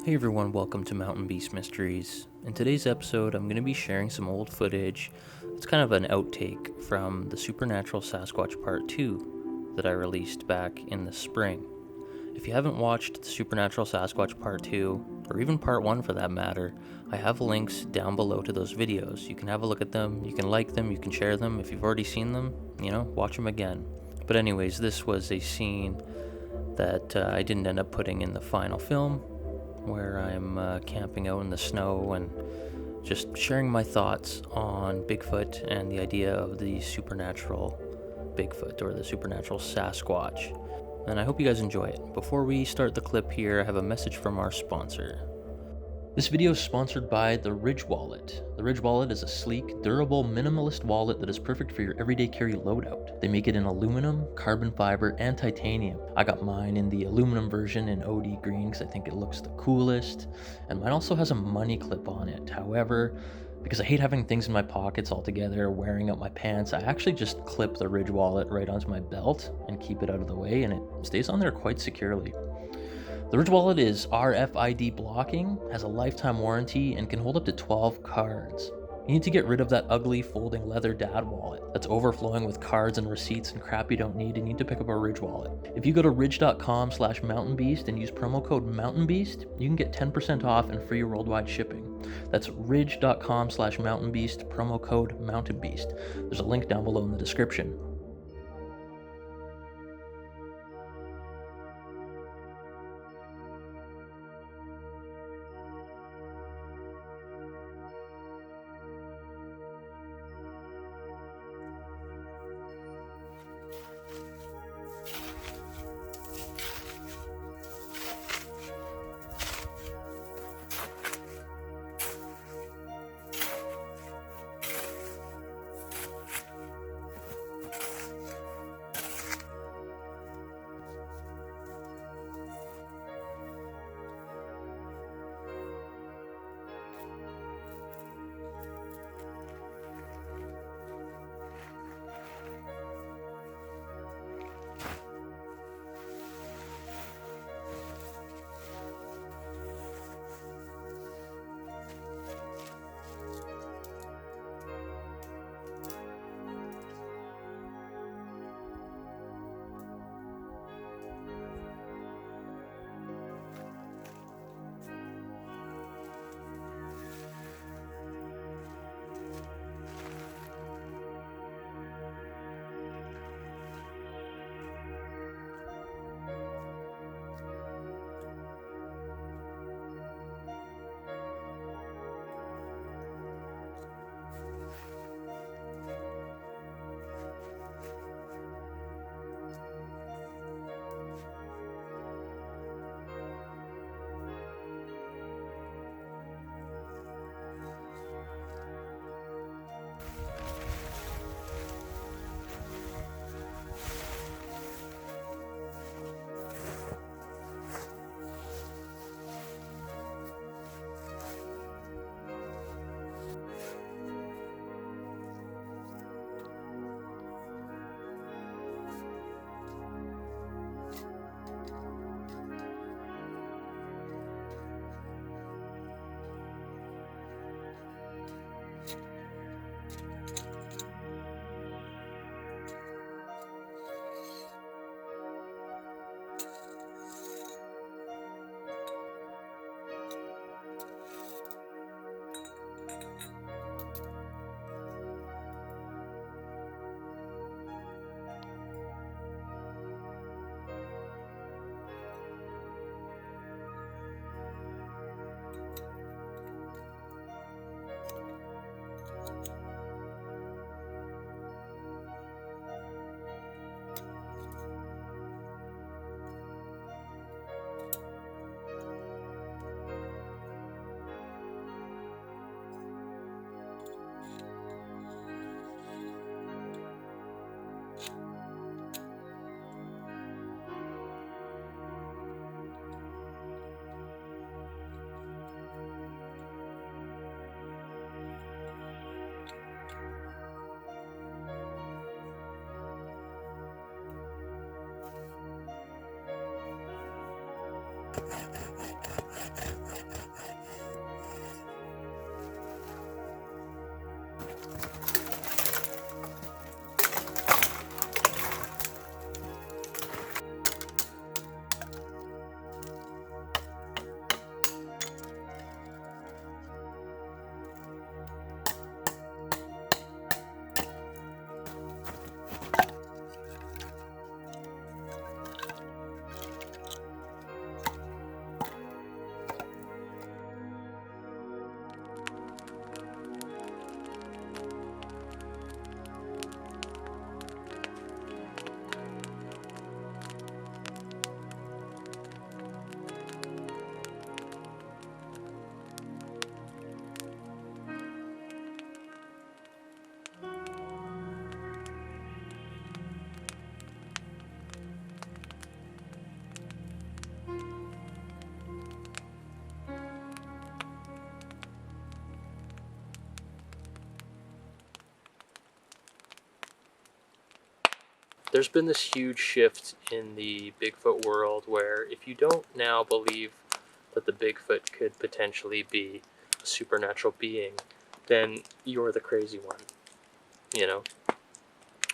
Hey everyone, welcome to Mountain Beast Mysteries. In today's episode, I'm going to be sharing some old footage. It's kind of an outtake from the Supernatural Sasquatch Part 2 that I released back in the spring. If you haven't watched the Supernatural Sasquatch Part 2, or even Part 1 for that matter, I have links down below to those videos. You can have a look at them, you can like them, you can share them. If you've already seen them, watch them again. But anyways, this was a scene that I didn't end up putting in the final film, where I'm camping out in the snow and just sharing my thoughts on Bigfoot and the idea of the supernatural Bigfoot or the supernatural Sasquatch. And I hope you guys enjoy it. Before we start the clip here, I have a message from our sponsor. This video is sponsored by the Ridge Wallet. The Ridge Wallet is a sleek, durable, minimalist wallet that is perfect for your everyday carry loadout. They make it in aluminum, carbon fiber, and titanium. I got mine in the aluminum version in OD green because I think it looks the coolest, and mine also has a money clip on it. However, because I hate having things in my pockets altogether, wearing out my pants, I actually just clip the Ridge Wallet right onto my belt and keep it out of the way, and it stays on there quite securely. The Ridge Wallet is RFID blocking, has a lifetime warranty, and can hold up to 12 cards. You need to get rid of that ugly folding leather dad wallet that's overflowing with cards and receipts and crap you don't need. You need to pick up a Ridge Wallet. If you go to ridge.com/mountainbeast and use promo code mountainbeast, you can get 10% off and free worldwide shipping. That's ridge.com/mountainbeast, promo code mountainbeast. There's a link down below in the description. There's been this huge shift in the Bigfoot world where if you don't now believe that the Bigfoot could potentially be a supernatural being, then you're the crazy one, you know,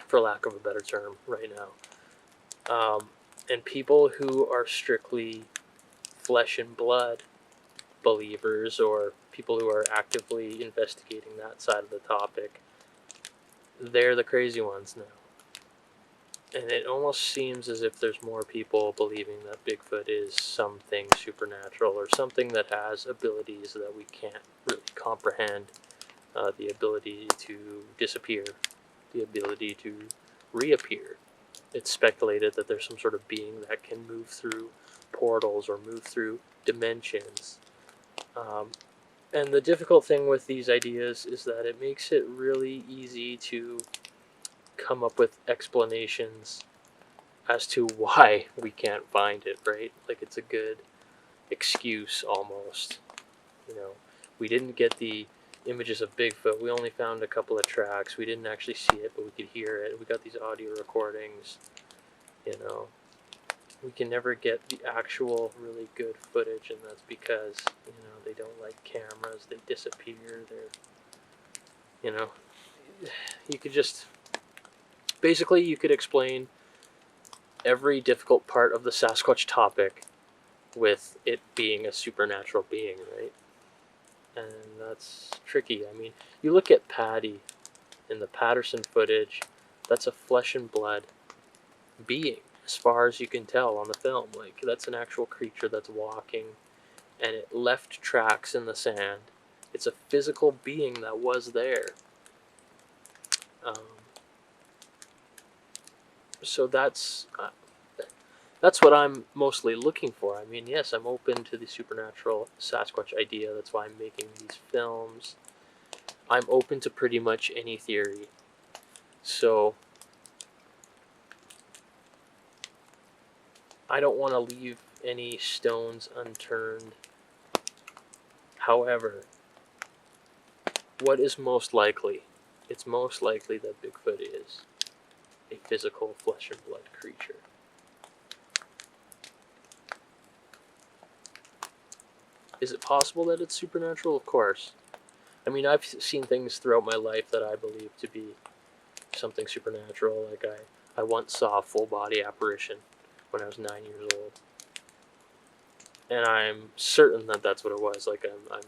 for lack of a better term right now. And people who are strictly flesh and blood believers, or people who are actively investigating that side of the topic, they're the crazy ones now. And it almost seems as if there's more people believing that Bigfoot is something supernatural, or something that has abilities that we can't really comprehend. The ability to disappear, the ability to reappear. It's speculated that there's some sort of being that can move through portals or move through dimensions. And the difficult thing with these ideas is that it makes it really easy to come up with explanations as to why we can't find it, right? Like, it's a good excuse almost. You know, we didn't get the images of Bigfoot. We only found a couple of tracks. We didn't actually see it, but we could hear it. We got these audio recordings. You know, we can never get the actual really good footage, and that's because, you know, they don't like cameras. They disappear. They're, you know, you could just, basically you could explain every difficult part of the Sasquatch topic with it being a supernatural being, right? And that's tricky. I mean, you look at Patty in the Patterson footage, that's a flesh and blood being, as far as you can tell on the film. Like, that's an actual creature that's walking, and it left tracks in the sand. It's a physical being that was there. So that's what I'm mostly looking for. I mean, yes, I'm open to the supernatural Sasquatch idea. That's why I'm making these films. I'm open to pretty much any theory. So I don't want to leave any stones unturned. However, what is most likely? It's most likely that Bigfoot is a physical flesh and blood creature. Is it possible that it's supernatural? Of course. I mean, I've seen things throughout my life that I believe to be something supernatural. Like, I once saw a full body apparition when I was 9 years old. And I'm certain that that's what it was. Like, I'm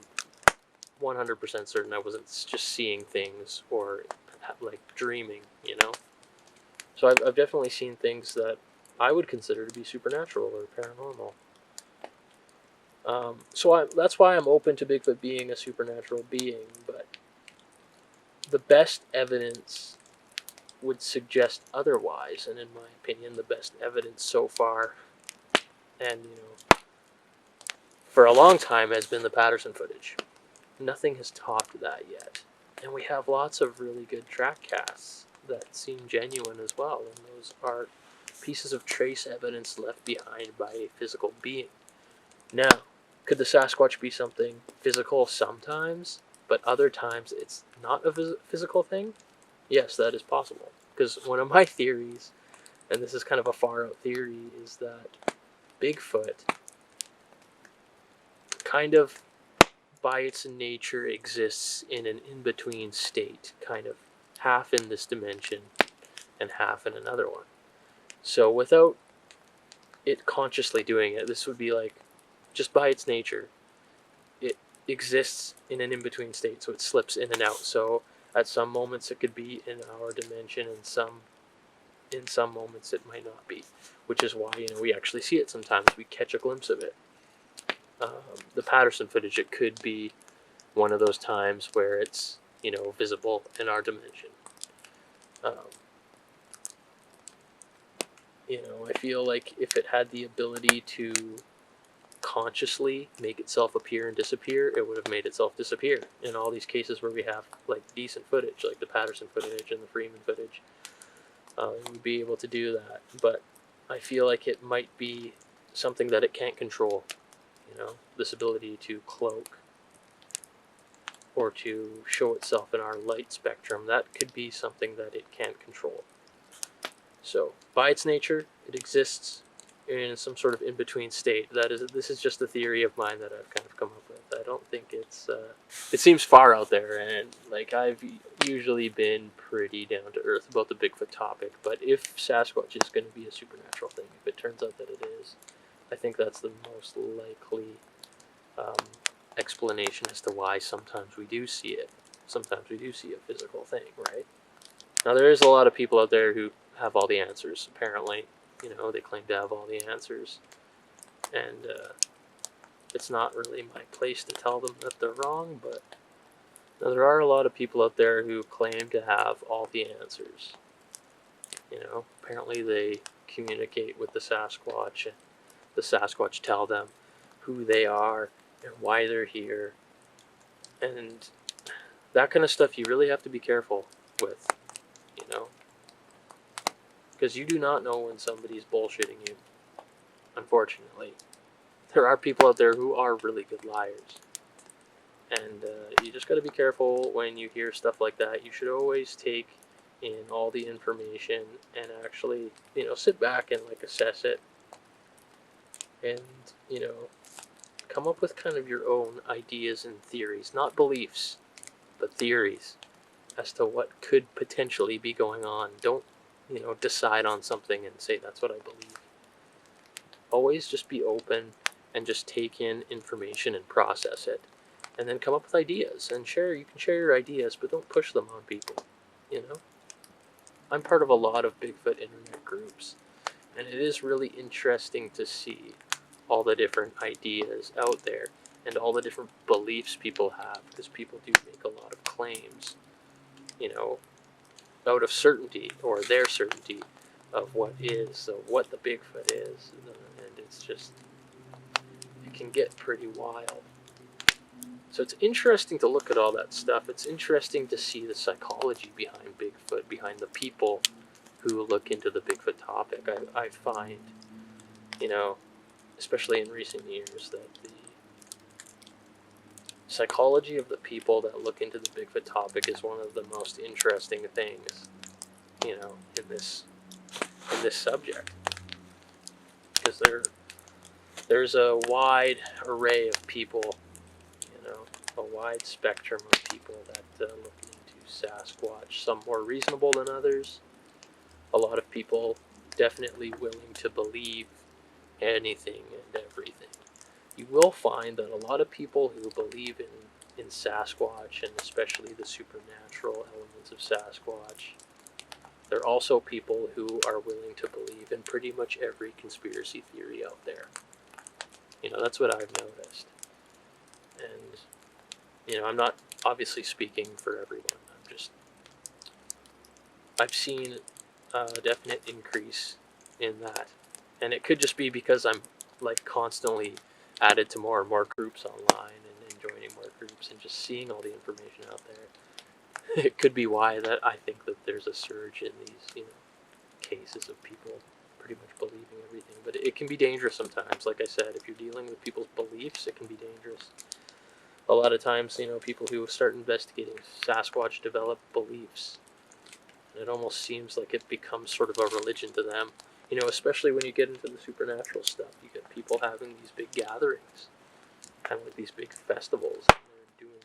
100% certain I wasn't just seeing things or like dreaming, you know? So I've definitely seen things that I would consider to be supernatural or paranormal. So that's why I'm open to Bigfoot being a supernatural being, but the best evidence would suggest otherwise, and in my opinion, the best evidence so far, and, you know, for a long time, has been the Patterson footage. Nothing has topped that yet. And we have lots of really good track casts that seem genuine as well, and those are pieces of trace evidence left behind by a physical being. Now, could the Sasquatch be something physical sometimes, but other times it's not a physical thing? Yes, that is possible. Because one of my theories, and this is kind of a far out theory, is that Bigfoot kind of by its nature exists in an in-between state, kind of half in this dimension and half in another one. So without it consciously doing it, this would be like, just by its nature, it exists in an in-between state, so it slips in and out. So at some moments it could be in our dimension, and in some moments it might not be, which is why, we actually see it sometimes. We catch a glimpse of it. The Patterson footage, it could be one of those times where it's, visible in our dimension. I feel like if it had the ability to consciously make itself appear and disappear, it would have made itself disappear. In all these cases where we have like decent footage, like the Patterson footage and the Freeman footage, it would be able to do that. But I feel like it might be something that it can't control. This ability to cloak or to show itself in our light spectrum, that could be something that it can't control. So, by its nature, it exists in some sort of in-between state. This is just a theory of mine that I've kind of come up with. I don't think it's, it seems far out there, and like I've usually been pretty down to earth about the Bigfoot topic, but if Sasquatch is going to be a supernatural thing, if it turns out that it is, I think that's the most likely explanation as to why sometimes we do see it. Sometimes we do see a physical thing, right? Now, there is a lot of people out there who have all the answers, apparently. They claim to have all the answers. And it's not really my place to tell them that they're wrong, but there are a lot of people out there who claim to have all the answers. Apparently they communicate with the Sasquatch, and the Sasquatch tell them who they are and why they're here. And that kind of stuff you really have to be careful with, because you do not know when somebody's bullshitting you, unfortunately. There are people out there who are really good liars. And you just got to be careful when you hear stuff like that. You should always take in all the information and actually, sit back and assess it. And, come up with kind of your own ideas and theories. Not beliefs, but theories as to what could potentially be going on. Don't, decide on something and say that's what I believe. Always just be open and just take in information and process it. And then come up with ideas and share. You can share your ideas, but don't push them on people, I'm part of a lot of Bigfoot internet groups, and it is really interesting to see all the different ideas out there and all the different beliefs people have, because people do make a lot of claims, out of certainty, or their certainty of what the Bigfoot is, and it's just, it can get pretty wild. So it's interesting to look at all that stuff. It's interesting to see the psychology behind Bigfoot, behind the people who look into the Bigfoot topic. I find, especially in recent years, that the psychology of the people that look into the Bigfoot topic is one of the most interesting things, in this subject. Because there's a wide array of people, a wide spectrum of people that look into Sasquatch. Some more reasonable than others. A lot of people definitely willing to believe anything and everything. You will find that a lot of people who believe in Sasquatch, and especially the supernatural elements of Sasquatch, they're also people who are willing to believe in pretty much every conspiracy theory out there. That's what I've noticed. And, I'm not obviously speaking for everyone. I've seen a definite increase in that. And it could just be because I'm constantly added to more and more groups online and joining more groups and just seeing all the information out there. It could be why that I think that there's a surge in these, cases of people pretty much believing everything. But it can be dangerous sometimes. Like I said, if you're dealing with people's beliefs, it can be dangerous. A lot of times, people who start investigating Sasquatch develop beliefs. And it almost seems like it becomes sort of a religion to them. Especially when you get into the supernatural stuff. You get people having these big gatherings. kind of like these big festivals. And they're doing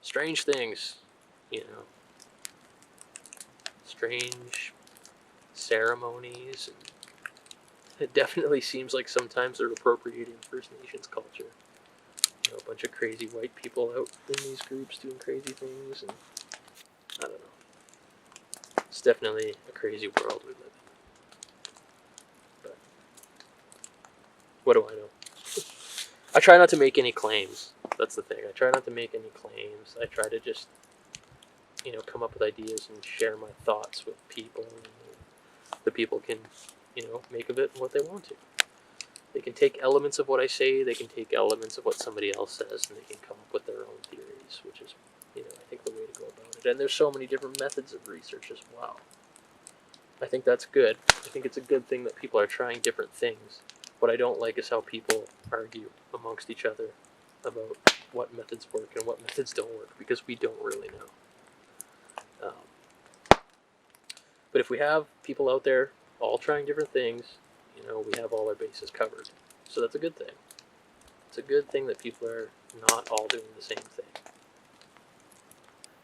strange things, you know, strange ceremonies. And it definitely seems like sometimes they're appropriating First Nations culture. You know, a bunch of crazy white people out in these groups doing crazy things, and I don't know. It's definitely a crazy world we live in. But what do I know? I try not to make any claims. That's the thing. I try not to make any claims. I try to just, you know, come up with ideas and share my thoughts with people. And the people can, you know, make of it what they want to. They can take elements of what I say, they can take elements of what somebody else says, and they can come up with their own theories, which is, you know, I think the way to go about it. And there's so many different methods of research as well. I think that's good. I think it's a good thing that people are trying different things. What I don't like is how people argue amongst each other about what methods work and what methods don't work, because we don't really know. But if we have people out there all trying different things, you know, we have all our bases covered. So that's a good thing. It's a good thing that people are not all doing the same thing.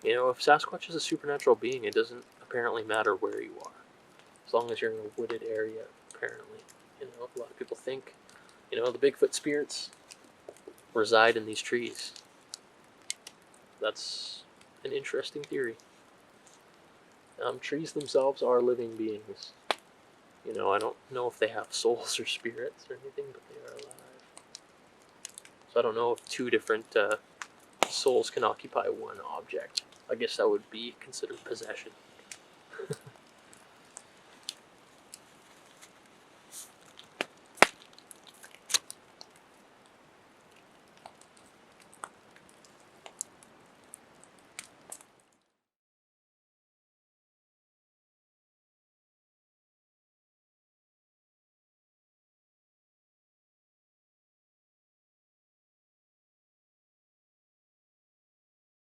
You know, if Sasquatch is a supernatural being, it doesn't apparently matter where you are. As long as you're in a wooded area, apparently. You know, a lot of people think, you know, the Bigfoot spirits reside in these trees. That's an interesting theory. Trees themselves are living beings. You know, I don't know if they have souls or spirits or anything, but they are alive. So I don't know if two different souls can occupy one object. I guess that would be considered possession.